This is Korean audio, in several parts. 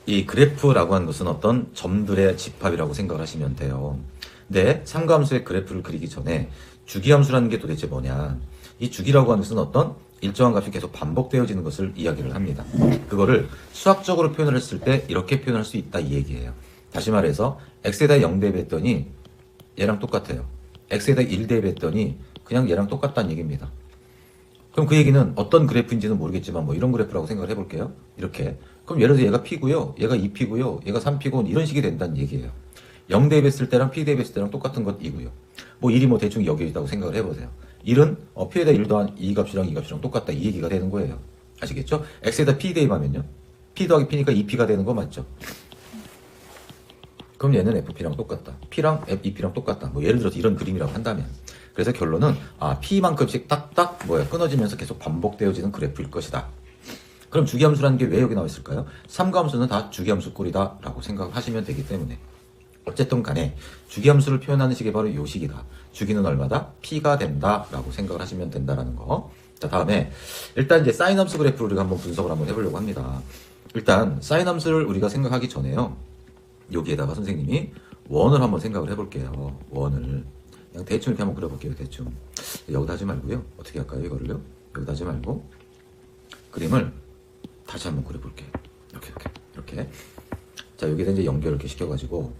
이 그래프라고 하는 것은 어떤 점들의 집합이라고 생각을 하시면 돼요. 근데 삼가함수의 그래프를 그리기 전에 주기함수라는 게 도대체 뭐냐. 이 주기라고 하는 것은 어떤 일정한 값이 계속 반복되어지는 것을 이야기를 합니다. 그거를 수학적으로 표현을 했을 때 이렇게 표현할 수 있다 이 얘기예요. 다시 말해서 x에다 0 대입했더니 얘랑 똑같아요. x에다 1 대입했더니 그냥 얘랑 똑같다는 얘기입니다. 그럼 그 얘기는 어떤 그래프인지는 모르겠지만 뭐 이런 그래프라고 생각을 해볼게요. 이렇게. 그럼 예를 들어 얘가 P고요. 얘가 2P고요. 얘가 3P고 이런 식이 된다는 얘기예요. 0 대입했을 때랑 P 대입했을 때랑 똑같은 것이고요. 뭐 1이 뭐 대충 여기 있다고 생각을 해보세요. 1은 P에다 1 더한 이 값이랑 이 값이랑 똑같다 이 얘기가 되는 거예요. 아시겠죠? X에다 P 대입하면요. P 더하기 P니까 2P가 되는 거 맞죠? 그럼 얘는 FP랑 똑같다. P랑 EP랑 똑같다. 뭐 예를 들어서 이런 그림이라고 한다면. 그래서 결론은 P만큼씩 딱딱 끊어지면서 계속 반복되어지는 그래프일 것이다. 그럼 주기함수라는 게 왜 여기 나와 있을까요? 삼가함수는 다 주기함수 꼴이다 라고 생각하시면 되기 때문에 어쨌든 간에 주기함수를 표현하는 식이 바로 요 식이다. 주기는 얼마다? P가 된다 라고 생각을 하시면 된다라는 거. 자, 다음에 일단 이제 사인함수 그래프를 우리가 한번 분석을 한번 해보려고 합니다. 일단 사인함수를 우리가 생각하기 전에요. 여기에다가 선생님이 원을 한번 생각을 해볼게요. 원을 그냥 대충 이렇게 한번 그려볼게요. 대충 여기다 하지 말고요. 어떻게 할까요? 이거를요. 여기다 하지 말고 그림을 다시 한번 그려볼게요. 이렇게. 자, 여기다 이제 연결을 이렇게 시켜가지고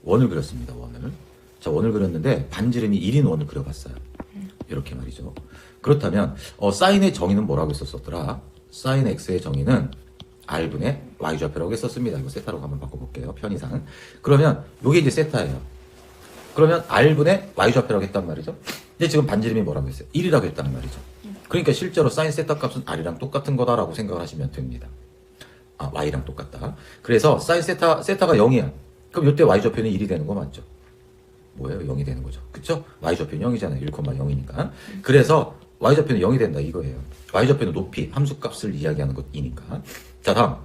원을 그렸습니다. 원을. 자, 원을 그렸는데 반지름이 1인 원을 그려봤어요. 이렇게 말이죠. 그렇다면 사인의 정의는 뭐라고 했었더라? 사인 x의 정의는 r분의 y좌표라고 했었습니다. 이거 세타로 한번 바꿔볼게요. 편의상. 그러면 이게 이제 세타예요. 그러면 r분의 y좌표라고 했단 말이죠. 근데 지금 반지름이 뭐라고 했어요? 1이라고 했단 말이죠. 그러니까 실제로 사인 세타 값은 r이랑 똑같은 거다라고 생각을 하시면 됩니다. y랑 똑같다. 그래서 사인 세타가 0이야. 그럼 이때 y좌표는 1이 되는 거 맞죠? 뭐예요? 0이 되는 거죠. 그쵸? y좌표는 0이잖아요. 1,0이니까. 그래서 y좌표는 0이 된다 이거예요. y좌표는 높이, 함수값을 이야기하는 것이니까. 자, 다음.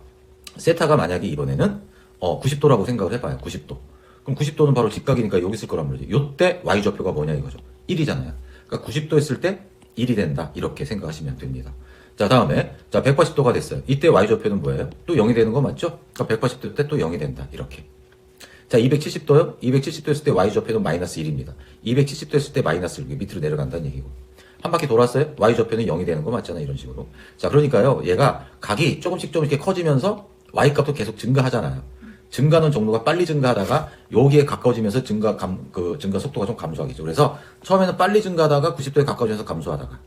세타가 만약에 이번에는 90도라고 생각을 해봐요. 90도. 그럼 90도는 바로 직각이니까 여기 있을 거란 말이죠. 요때 y좌표가 뭐냐 이거죠. 1이잖아요. 그러니까 90도 했을 때 1이 된다. 이렇게 생각하시면 됩니다. 자, 다음에 180도가 됐어요. 이때 y좌표는 뭐예요? 또 0이 되는 거 맞죠? 그러니까 180도 때 또 0이 된다. 이렇게. 자, 270도요? 270도 했을 때 y좌표는 마이너스 1입니다. 270도 했을 때 마이너스 1, 밑으로 내려간다는 얘기고. 한 바퀴 돌았어요? y좌표는 0이 되는 거 맞잖아요. 이런 식으로. 자, 그러니까요. 얘가 각이 조금씩 이렇게 커지면서 y값도 계속 증가하잖아요. 증가하는 정도가 빨리 증가하다가 여기에 가까워지면서 증가 속도가 좀 감소하겠죠. 그래서 처음에는 빨리 증가하다가 90도에 가까워지면서 감소하다가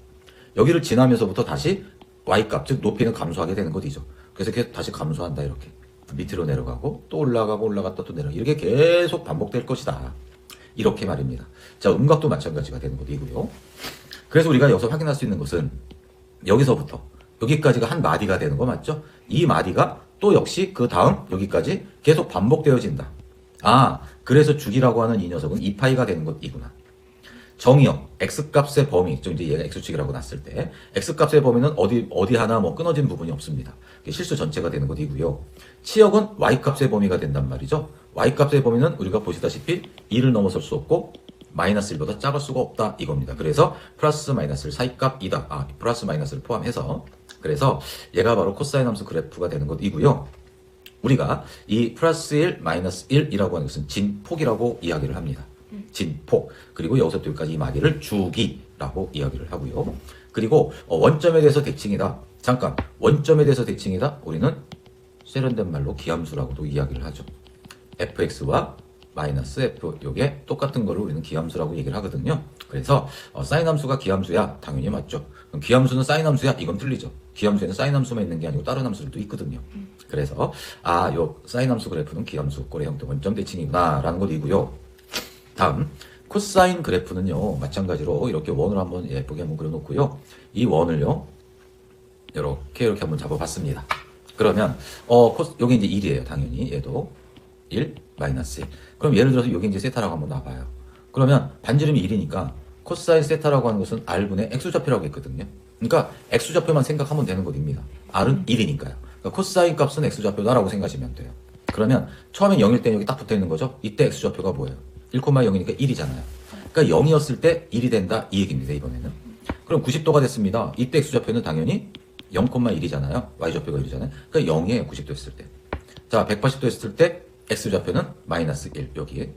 여기를 지나면서부터 다시 y값, 즉 높이는 감소하게 되는 것이죠. 그래서 계속 다시 감소한다 이렇게. 밑으로 내려가고 또 올라갔다 또 내려가고 이렇게 계속 반복될 것이다. 이렇게 말입니다. 자, 음각도 마찬가지가 되는 것이고요. 그래서 우리가 여기서 확인할 수 있는 것은 여기서부터 여기까지가 한 마디가 되는 거 맞죠? 이 마디가 또 역시 그 다음 여기까지 계속 반복되어진다. 그래서 주기라고 하는 이 녀석은 2파이가 되는 것이구나. 정의요. x값의 범위, 좀 이제 얘가 x축이라고 놨을 때 x값의 범위는 어디 하나 끊어진 부분이 없습니다. 실수 전체가 되는 것이고요. 치역은 y값의 범위가 된단 말이죠. y값의 범위는 우리가 보시다시피 2를 넘어설 수 없고 마이너스 1보다 작을 수가 없다 이겁니다. 그래서 플러스 마이너스 사이값이다. 플러스 마이너스를 포함해서. 그래서 얘가 바로 코사인 함수 그래프가 되는 것이고요. 우리가 이 플러스 1, 마이너스 1이라고 하는 것은 진폭이라고 이야기를 합니다. 진폭. 그리고 여기서부터 여기까지 이 마디를 주기라고 이야기를 하고요. 그리고 원점에 대해서 대칭이다. 잠깐. 원점에 대해서 대칭이다. 우리는 세련된 말로 기함수라고도 이야기를 하죠. fx와 마이너스 f 요게 똑같은 거를 우리는 기함수라고 얘기를 하거든요. 그래서 사인 함수가 기함수야. 당연히 맞죠. 그럼 기함수는 사인 함수야. 이건 틀리죠. 기함수에는 사인 함수만 있는 게 아니고 다른 함수들도 있거든요. 그래서 요 사인 함수 그래프는 기함수 꼴의 형태 원점 대칭이구나 라는 것이고요. 다음 코사인 그래프는요. 마찬가지로 이렇게 원을 한번 예쁘게 한번 그려놓고요. 이 원을요. 이렇게 한번 잡아봤습니다. 그러면 여기 이제 1이에요. 당연히 얘도 1 마이너스 1. 그럼 예를 들어서 여기 이제 세타라고 한번 놔봐요. 그러면 반지름이 1이니까 코사인 세타라고 하는 것은 r분의 x좌표라고 했거든요. 그러니까 x좌표만 생각하면 되는 것입니다. r은 1이니까요. 그러니까 코사인 값은 x좌표다라고 생각하시면 돼요. 그러면 처음엔 0일 때 여기 딱 붙어 있는 거죠. 이때 x좌표가 뭐예요? 1,0이니까 1이잖아요. 그러니까 0이었을 때 1이 된다 이 얘기입니다. 이번에는. 그럼 90도가 됐습니다. 이때 x좌표는 당연히 0,1이잖아요. y좌표가 1이잖아요. 그러니까 0이에요. 90도 했을 때. 자, 180도 했을 때 x좌표는 마이너스 1 여기에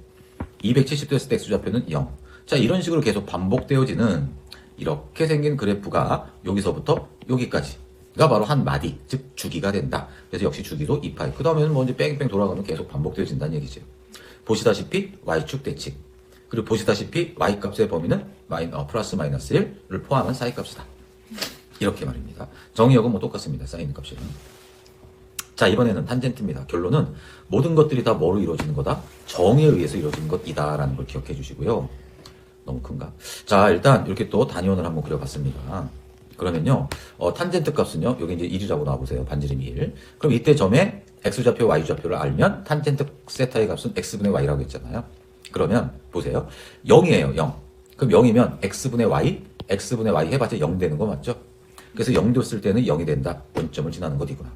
270도 했을 때 x좌표는 0. 자, 이런 식으로 계속 반복되어지는 이렇게 생긴 그래프가 여기서부터 여기까지가 바로 한 마디, 즉 주기가 된다. 그래서 역시 주기도 2파이. 그 다음에는 뭐 이제 뺑뺑 돌아가면 계속 반복되어진다는 얘기죠. 보시다시피 y축 대칭. 그리고 보시다시피 y값의 범위는 플러스 마이너스 1을 포함한 사이값이다. 이렇게 말입니다. 정의역은 뭐 똑같습니다. 사인 값이랑. 자, 이번에는 탄젠트입니다. 결론은 모든 것들이 다 뭐로 이루어지는 거다? 정에 의해서 이루어지는 것이다라는 걸 기억해 주시고요. 너무 큰가? 자, 일단 이렇게 또 단위원을 한번 그려봤습니다. 그러면요, 탄젠트 값은요, 여기 이제 1이라고 나와보세요. 반지름이 1. 그럼 이때 점에 x좌표, y좌표를 알면 탄젠트 세타의 값은 x분의 y라고 했잖아요. 그러면 보세요. 0이에요, 0. 그럼 0이면 x분의 y, x분의 y 해봤자 0 되는 거 맞죠? 그래서 0 됐을 때는 0이 된다. 원점을 지나는 것이구나.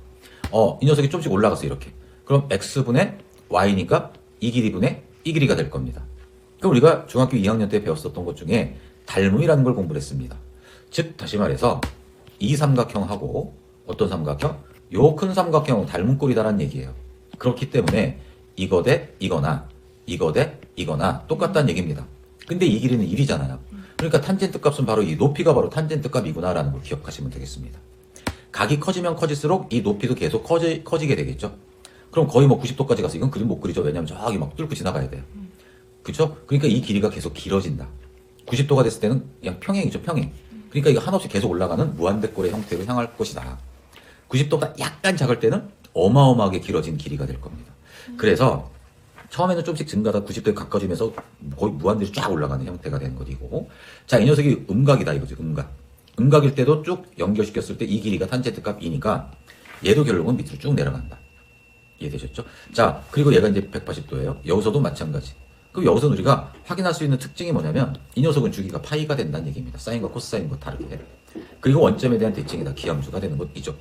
이 녀석이 좀씩 올라가서 이렇게. 그럼 x분의 y니까 이 길이분의 이 길이가 될 겁니다. 그럼 우리가 중학교 2학년 때 배웠었던 것 중에 닮음이라는 걸 공부를 했습니다. 즉 다시 말해서 이 삼각형하고 어떤 삼각형? 요 큰 삼각형하고 닮은 꼴이다라는 얘기예요. 그렇기 때문에 이거 대 이거나 이거 대 이거나 똑같다는 얘기입니다. 근데 이 길이는 1이잖아요. 그러니까 탄젠트 값은 바로 이 높이가 바로 탄젠트 값이구나라는 걸 기억하시면 되겠습니다. 각이 커지면 커질수록 이 높이도 계속 커지게 되겠죠. 그럼 거의 뭐 90도까지 가서 이건 그림 못 그리죠. 왜냐면 저기 막 뚫고 지나가야 돼요. 그렇죠? 그러니까 이 길이가 계속 길어진다. 90도가 됐을 때는 그냥 평행이죠. 평행. 그러니까 이거 한없이 계속 올라가는 무한대꼴의 형태로 향할 것이다. 90도가 약간 작을 때는 어마어마하게 길어진 길이가 될 겁니다. 그래서 처음에는 좀씩 증가하다 90도에 가까워지면서 거의 무한대로 쫙 올라가는 형태가 되는 것이고, 자, 이 녀석이 음각이다 이거죠. 음각. 음각일 때도 쭉 연결시켰을 때 이 길이가 탄젠트 값 2니까 얘도 결국은 밑으로 쭉 내려간다. 이해되셨죠? 자, 그리고 얘가 이제 180도예요. 여기서도 마찬가지. 그럼 여기서 우리가 확인할 수 있는 특징이 뭐냐면 이 녀석은 주기가 파이가 된다는 얘기입니다. 사인과 코사인과 다르게. 그리고 원점에 대한 대칭이다. 기함수가 되는 것이죠.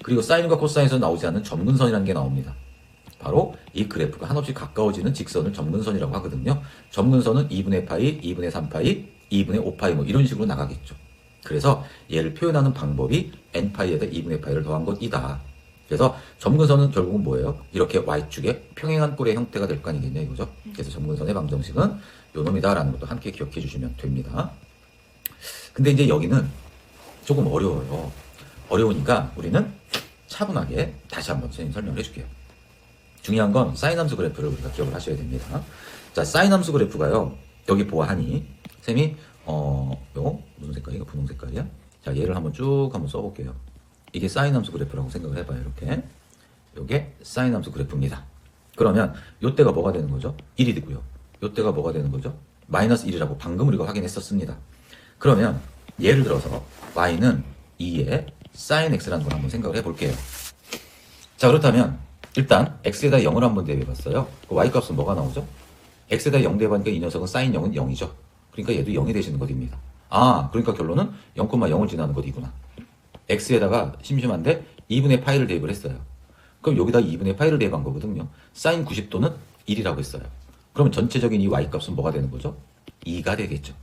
그리고 사인과 코사인에서 나오지 않는 점근선이라는 게 나옵니다. 바로 이 그래프가 한없이 가까워지는 직선을 점근선이라고 하거든요. 점근선은 2분의 파이, 2분의 3파이, 2분의 5파이 뭐 이런 식으로 나가겠죠. 그래서 얘를 표현하는 방법이 n파이에다 2분의 파이를 더한 것이다. 그래서 점근선은 결국은 뭐예요? 이렇게 y축의 평행한 꼴의 형태가 될 거 아니겠냐 이거죠. 그래서 점근선의 방정식은 요 놈이다라는 것도 함께 기억해 주시면 됩니다. 근데 이제 여기는 조금 어려워요. 어려우니까 우리는 차분하게 다시 한번 선생님 설명을 해줄게요. 중요한 건 사인 함수 그래프를 우리가 기억을 하셔야 됩니다. 자, 사인 함수 그래프가요. 여기 보아하니 쌤이 요 무슨 색깔이가 분홍 색깔이야? 자, 얘를 한번 써볼게요. 이게 사인 함수 그래프라고 생각을 해봐요. 이렇게. 요게 사인 함수 그래프입니다. 그러면 요때가 뭐가 되는 거죠? 1이 되고요. 요때가 뭐가 되는 거죠? 마이너스 1이라고 방금 우리가 확인했었습니다. 그러면 예를 들어서 y는 2의 sin x라는 걸 한번 생각을 해볼게요. 자, 그렇다면 일단 x에다 0을 한번 대입해봤어요. 그 y 값은 뭐가 나오죠? x에다 0 대입하니까 이 녀석은 sin 0은 0이죠. 그러니까 얘도 0이 되시는 것입니다. 아, 그러니까 결론은 0,0을 지나는 것이구나. x에다가 심심한데 2분의 파이를 대입을 했어요. 그럼 여기다 2분의 파이를 대입한 거거든요. sin 90도는 1이라고 했어요. 그럼 전체적인 이 y값은 뭐가 되는 거죠? 2가 되겠죠.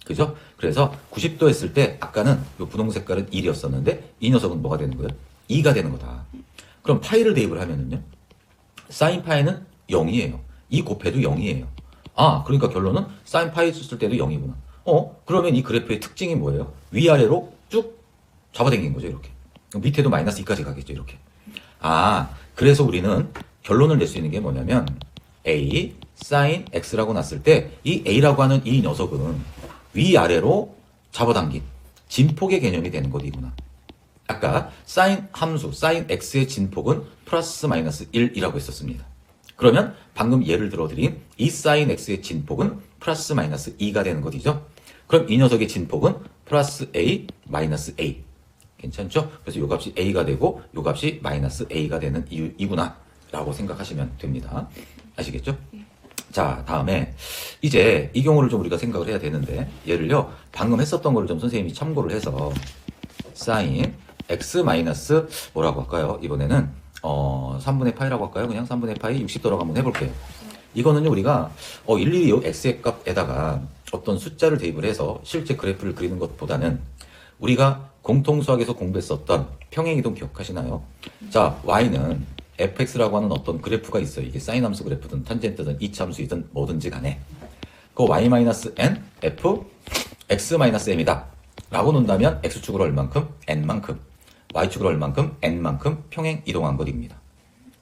그죠? 그래서 90도 했을 때 아까는 이 분홍 색깔은 1이었었는데 이 녀석은 뭐가 되는 거예요? 2가 되는 거다. 그럼 파이를 대입을 하면은요. sin 파이는 0이에요. 이 곱해도 0이에요. 아, 그러니까 결론은 sin 파이 썼을 때도 0이구나. 그러면 이 그래프의 특징이 뭐예요? 위아래로 쭉 잡아당긴 거죠, 이렇게. 밑에도 마이너스 2까지 가겠죠, 이렇게. 아, 그래서 우리는 결론을 낼 수 있는 게 뭐냐면 A sin x라고 났을 때 이 A라고 하는 이 녀석은 위아래로 잡아당긴 진폭의 개념이 되는 것이구나. 아까 sin 함수, sin x의 진폭은 플러스 마이너스 1이라고 했었습니다. 그러면 방금 예를 들어드린 이 sin x의 진폭은 플러스 마이너스 2가 되는 것이죠. 그럼 이 녀석의 진폭은 플러스 a 마이너스 a. 괜찮죠? 그래서 요 값이 a가 되고 요 값이 마이너스 a가 되는 이유이구나 라고 생각하시면 됩니다. 아시겠죠? 자, 다음에 이제 이 경우를 좀 우리가 생각을 해야 되는데 얘를요 방금 했었던 거를 좀 선생님이 참고를 해서 sin x 마이너스 뭐라고 할까요? 이번에는 3분의 파이라고 할까요? 그냥 3분의 파이 60도라고 한번 해볼게요. 이거는요 우리가 일일이 요 x의 값에다가 어떤 숫자를 대입을 해서 실제 그래프를 그리는 것보다는 우리가 공통수학에서 공부했었던 평행이동 기억하시나요? 자, y는 fx라고 하는 어떤 그래프가 있어요. 이게 사인 함수 그래프든 탄젠트든 이차 함수이든 뭐든지 간에 그 y-n f x-m이다 라고 놓는다면 x축으로 얼만큼? n만큼, y축으로 얼만큼? n만큼 평행 이동한 것입니다.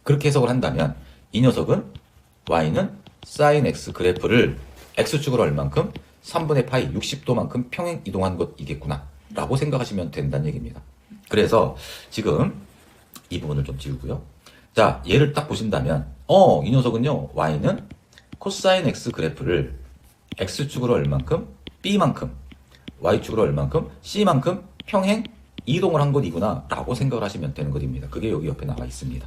그렇게 해석을 한다면 이 녀석은 y는 sin x 그래프를 x축으로 얼만큼? 3분의 파이 60도만큼 평행 이동한 것이겠구나 라고 생각하시면 된다는 얘기입니다. 그래서 지금 이 부분을 좀 지우고요. 자, 얘를 딱 보신다면 이 녀석은요, y는 코사인 x 그래프를 x축으로 얼만큼? b만큼, y축으로 얼만큼? c만큼 평행 이동을 한 것이구나 라고 생각을 하시면 되는 것입니다. 그게 여기 옆에 나와 있습니다.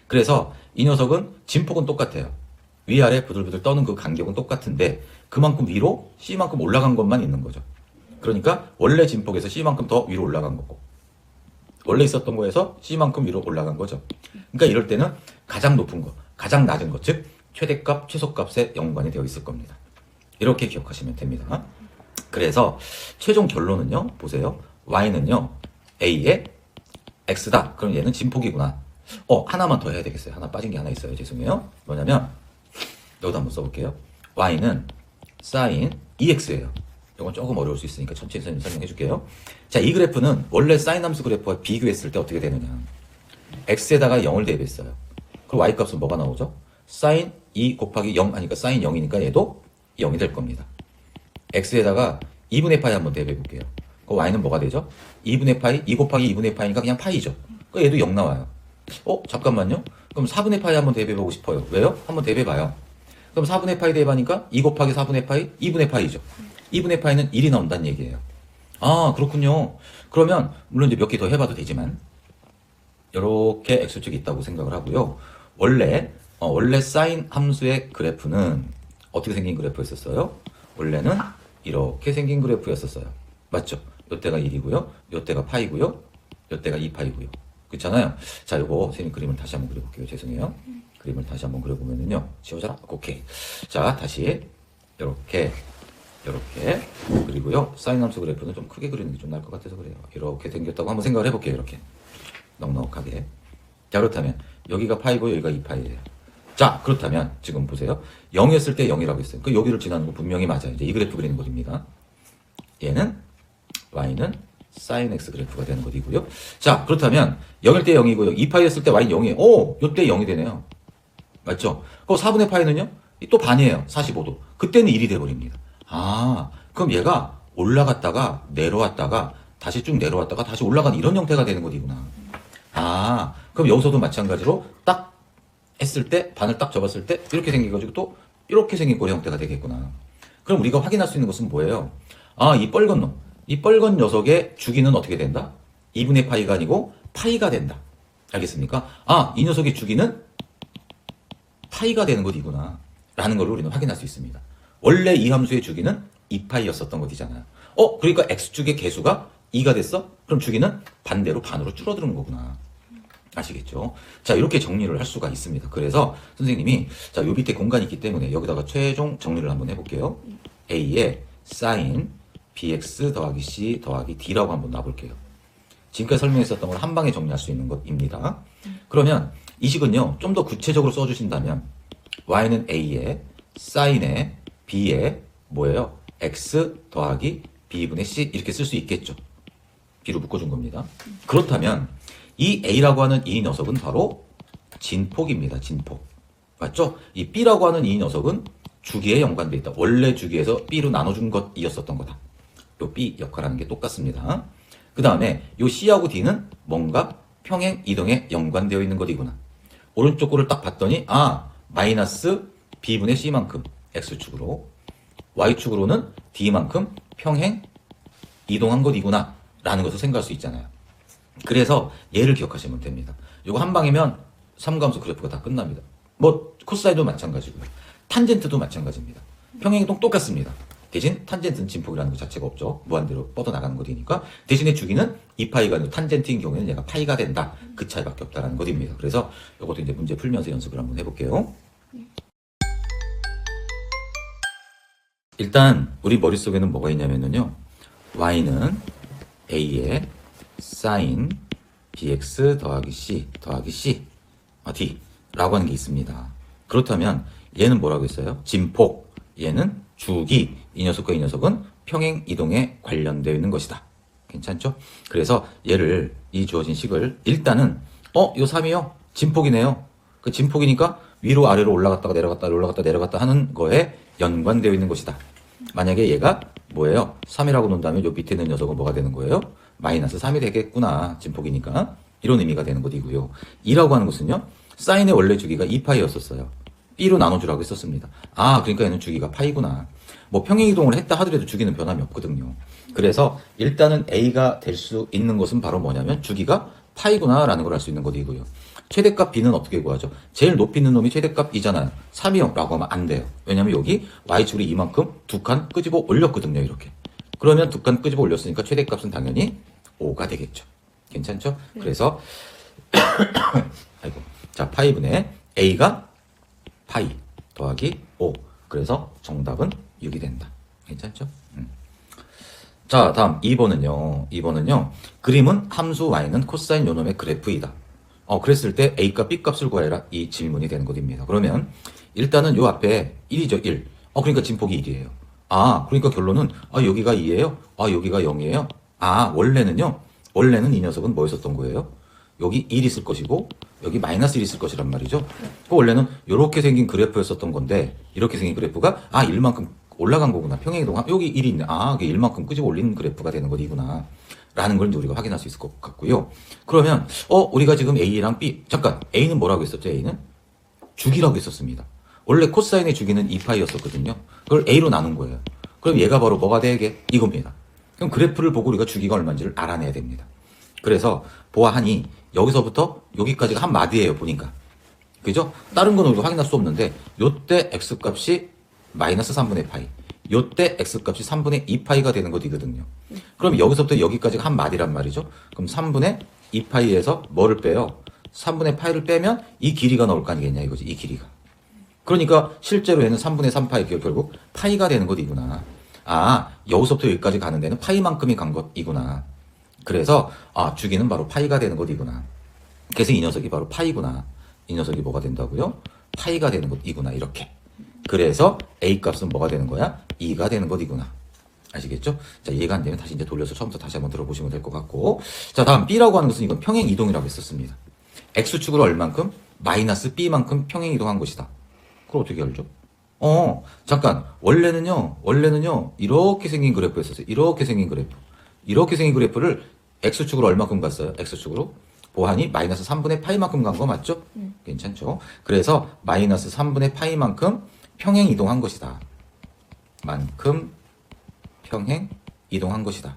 그래서 이 녀석은 진폭은 똑같아요. 위아래 부들부들 떠는 그 간격은 똑같은데 그만큼 위로 c만큼 올라간 것만 있는 거죠. 그러니까 원래 진폭에서 c만큼 더 위로 올라간 거고 원래 있었던 거에서 c만큼 위로 올라간 거죠. 그러니까 이럴 때는 가장 높은 거, 가장 낮은 것, 즉 최대값, 최소값에 연관이 되어 있을 겁니다. 이렇게 기억하시면 됩니다. 그래서 최종 결론은요, 보세요. y는요, a의 x다. 그럼 얘는 진폭이구나. 하나만 더 해야 되겠어요. 하나 빠진 게 하나 있어요. 죄송해요. 뭐냐면 여기다 한번 써볼게요. y는 sin 2x예요. 이건 조금 어려울 수 있으니까 천천히 설명해 줄게요. 자, 이 그래프는 원래 사인 함수 그래프와 비교했을 때 어떻게 되느냐. x에다가 0을 대입했어요. 그럼 y 값은 뭐가 나오죠? sin 2 곱하기 0 하니까 sin 0이니까 얘도 0이 될 겁니다. x에다가 2분의 파이 한번 대입해 볼게요. 그럼 y는 뭐가 되죠? 2분의 파이, 2 곱하기 2분의 파이니까 그냥 파이죠. 그럼 얘도 0 나와요. 잠깐만요. 그럼 4분의 파이 한번 대입해 보고 싶어요. 왜요? 한번 대입해 봐요. 그럼 4분의 파이 대입하니까 2 곱하기 4분의 파이, 2분의 파이죠. 2분의 파이는 1이 나온다는 얘기예요. 아, 그렇군요. 그러면 물론 이제 몇 개 더 해봐도 되지만 이렇게 x축이 있다고 생각을 하고요. 원래 사인 함수의 그래프는 어떻게 생긴 그래프였었어요? 원래는 이렇게 생긴 그래프였었어요. 맞죠? 요때가 1이고요. 요때가 파이고요. 요때가 2파이고요. 그렇잖아요. 자, 요거 선생님 그림을 다시 한번 그려볼게요. 죄송해요. 그림을 다시 한번 그려보면은요. 지워져라? 오케이. 자, 다시 이렇게 그리고요. 사인 함수 그래프는 좀 크게 그리는 게 좀 나을 것 같아서 그래요. 이렇게 생겼다고 한번 생각을 해볼게요. 이렇게 넉넉하게. 자, 그렇다면 여기가 파이고 여기가 2파이예요. 자, 그렇다면 지금 보세요. 0이었을 때 0이라고 했어요. 그 여기를 지나는 거 분명히 맞아요. 이제 이 그래프 그리는 것입니다. 얘는 y는 sin x 그래프가 되는 것이고요. 자, 그렇다면 0일 때 0이고요. 2파이였을 때 y는 0이에요. 요때 0이 되네요. 맞죠? 그럼 4분의 파이는요? 또 반이에요. 45도. 그때는 1이 돼버립니다. 아, 그럼 얘가 올라갔다가 내려왔다가 다시 쭉 내려왔다가 다시 올라간 이런 형태가 되는 것이구나. 아, 그럼 여기서도 마찬가지로 딱 했을 때, 반을 딱 접었을 때 이렇게 생겨가지고 또 이렇게 생긴 꼬리 형태가 되겠구나. 그럼 우리가 확인할 수 있는 것은 뭐예요? 아, 이 뻘건 놈. 이 뻘건 녀석의 주기는 어떻게 된다? 2분의 파이가 아니고 파이가 된다. 알겠습니까? 아, 이 녀석의 주기는 파이가 되는 것이구나. 라는 걸 우리는 확인할 수 있습니다. 원래 이 함수의 주기는 2파이였었던 것이잖아요. 그러니까 x축의 개수가 2가 됐어? 그럼 주기는 반대로 반으로 줄어드는 거구나. 아시겠죠? 자, 이렇게 정리를 할 수가 있습니다. 그래서 선생님이 자, 요 밑에 공간이 있기 때문에 여기다가 최종 정리를 한번 해볼게요. a의 sin bx 더하기 c 더하기 d라고 한번 놔볼게요. 지금까지 설명했었던 걸 한 방에 정리할 수 있는 것입니다. 그러면 이 식은요, 좀 더 구체적으로 써주신다면 y는 a의 sin에 b에 뭐예요? x 더하기 b분의 c 이렇게 쓸 수 있겠죠. b로 묶어준 겁니다. 그렇다면 이 a라고 하는 이 녀석은 바로 진폭입니다. 진폭. 맞죠? 이 b라고 하는 이 녀석은 주기에 연관되어 있다. 원래 주기에서 b로 나눠준 것이었었던 거다. 요 b 역할하는 게 똑같습니다. 그 다음에 요 c하고 d는 뭔가 평행 이동에 연관되어 있는 것이구나. 오른쪽 거를 딱 봤더니 마이너스 b분의 c만큼 x축으로 y축으로는 d만큼 평행 이동한 것이구나 라는 것을 생각할 수 있잖아요. 그래서 얘를 기억하시면 됩니다. 이거 한 방이면 삼각함수 그래프가 다 끝납니다. 뭐 코사인도 마찬가지고요. 탄젠트도 마찬가지입니다. 평행이동 똑같습니다. 대신 탄젠트는 진폭이라는 것 자체가 없죠. 무한대로 뻗어나가는 것이니까. 대신에 주기는 2파이가 아니고 탄젠트인 경우에는 얘가 파이가 된다. 그 차이밖에 없다는 것입니다. 그래서 이것도 이제 문제 풀면서 연습을 한번 해볼게요. 일단 우리 머릿속에는 뭐가 있냐면요. y는 a의 sin bx 더하기 c 더하기 c D라고 하는 게 있습니다. 그렇다면 얘는 뭐라고 했어요? 진폭, 얘는 주기, 이 녀석과 이 녀석은 평행 이동에 관련되어 있는 것이다. 괜찮죠? 그래서 얘를, 이 주어진 식을 일단은 요 3이요? 진폭이네요. 그 진폭이니까 위로 아래로 올라갔다가 내려갔다 올라갔다 내려갔다 하는 거에 연관되어 있는 것이다. 만약에 얘가 뭐예요? 3이라고 놓는다면 요 밑에 있는 녀석은 뭐가 되는 거예요? 마이너스 3이 되겠구나. 진폭이니까. 이런 의미가 되는 것이고요. 2라고 하는 것은요. 사인의 원래 주기가 2파이였었어요. B로 나눠주라고 했었습니다. 그러니까 얘는 주기가 파이구나. 뭐 평행이동을 했다 하더라도 주기는 변함이 없거든요. 그래서 일단은 A가 될 수 있는 것은 바로 뭐냐면 주기가 파이구나 라는 걸 알 수 있는 것이고요. 최대값 B는 어떻게 구하죠? 제일 높이 있는 놈이 최대값 2잖아요. 3이요 라고 하면 안 돼요. 왜냐면 여기 Y축으로 이만큼 두 칸 끄집어 올렸거든요. 이렇게. 그러면 두 칸 끄집어 올렸으니까 최대값은 당연히 5가 되겠죠. 괜찮죠? 그래서 아이고, 자, 파이분의 A가 파이 더하기 5. 그래서 정답은 6이 된다. 괜찮죠? 자, 다음 2번은요. 그림은 함수 y는 코사인 요놈의 그래프이다. 그랬을 때 A값 B값을 구해라. 이 질문이 되는 것입니다. 그러면 일단은 요 앞에 1이죠. 1. 그러니까 진폭이 1이에요. 그러니까 결론은 여기가 2예요. 여기가 0이에요. 원래는 이 녀석은 뭐였었던 거예요? 여기 1 있을 것이고 여기 마이너스 1 있을 것이란 말이죠. 원래는 이렇게 생긴 그래프였었던 건데 이렇게 생긴 그래프가 1만큼 올라간 거구나. 평행이동 여기 1이 있네. 그게 1만큼 끄집어 올리는 그래프가 되는 것이구나. 라는 걸 이제 우리가 확인할 수 있을 것 같고요. 그러면 우리가 지금 A랑 B 잠깐 A는 뭐라고 했었죠? A는 주기라고 했었습니다. 원래 코사인의 주기는 2파이였었거든요. 그걸 A로 나눈 거예요. 그럼 얘가 바로 뭐가 되게 이겁니다. 그럼 그래프를 보고 우리가 주기가 얼마인지를 알아내야 됩니다. 그래서 보아하니 여기서부터 여기까지가 한 마디예요. 보니까. 그죠? 다른 건 우리가 확인할 수 없는데 요때 X값이 마이너스 3분의 파이. 요때 X값이 3분의 2파이가 되는 것이거든요. 그럼 여기서부터 여기까지가 한 마디란 말이죠. 그럼 3분의 2파이에서 뭐를 빼요? 3분의 파이를 빼면 이 길이가 나올 거 아니겠냐 이거지. 이 길이가. 그러니까 실제로 얘는 3분의 3파이 결국 파이가 되는 것이구나. 여기서부터 여기까지 가는 데는 파이만큼이 간 것이구나. 그래서 주기는 바로 파이가 되는 것이구나. 그래서 이 녀석이 바로 파이구나. 이 녀석이 뭐가 된다고요? 파이가 되는 것이구나. 이렇게. 그래서 A 값은 뭐가 되는 거야? 2가 되는 것이구나. 아시겠죠? 자, 이해가 안 되면 다시 이제 돌려서 처음부터 다시 한번 들어보시면 될 것 같고. 자, 다음 B라고 하는 것은 이건 평행 이동이라고 했었습니다. X축으로 얼만큼? 마이너스 B만큼 평행 이동한 것이다. 그걸 어떻게 알죠? 잠깐. 원래는요, 이렇게 생긴 그래프였었어요. 이렇게 생긴 그래프를 X축으로 얼만큼 갔어요? X축으로? 보안이 마이너스 3분의 파이만큼 간 거 맞죠? 괜찮죠? 그래서 마이너스 3분의 파이만큼 평행 이동한 것이다. 만큼 평행 이동한 것이다.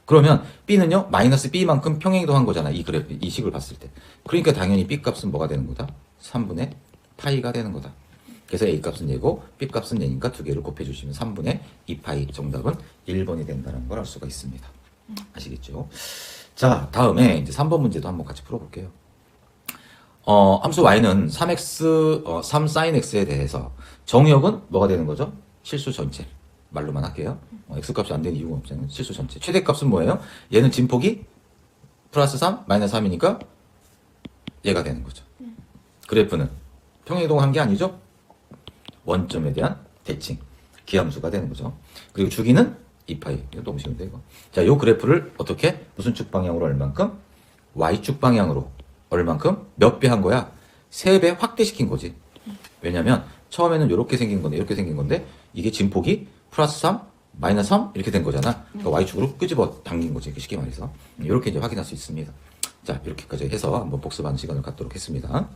그러면 B는요, 마이너스 B만큼 평행 이동한 거잖아. 이 그래프, 이 식을 봤을 때. 그러니까 당연히 B 값은 뭐가 되는 거다? 3분의 파이가 되는 거다. 그래서 A 값은 얘고 B 값은 얘니까 두 개를 곱해주시면 3분의 2파이 정답은 1번이 된다는 걸 알 수가 있습니다. 아시겠죠? 자, 다음에 이제 3번 문제도 한번 같이 풀어볼게요. 함수 y는 3sin x에 대해서 정의역은 뭐가 되는 거죠? 실수 전체. 말로만 할게요. x값이 안 되는 이유가 없잖아요. 실수 전체. 최대값은 뭐예요? 얘는 진폭이 플러스 3, 마이너스 3이니까 얘가 되는 거죠. 그래프는 평행이동한 게 아니죠? 원점에 대한 대칭. 기함수가 되는 거죠. 그리고 주기는 2파이. 이거 너무 쉬운데, 이거. 자, 요 그래프를 어떻게? 무슨 축 방향으로 얼만큼? Y축 방향으로 얼만큼? 몇 배 한 거야? 3배 확대시킨 거지. 왜냐면, 처음에는 이렇게 생긴 건데, 이게 진폭이 플러스 3, 마이너스 3 이렇게 된 거잖아. 그러니까 Y축으로 끄집어 당긴 거지. 쉽게 말해서. 이렇게 이제 확인할 수 있습니다. 자, 이렇게까지 해서 한번 복습하는 시간을 갖도록 했습니다.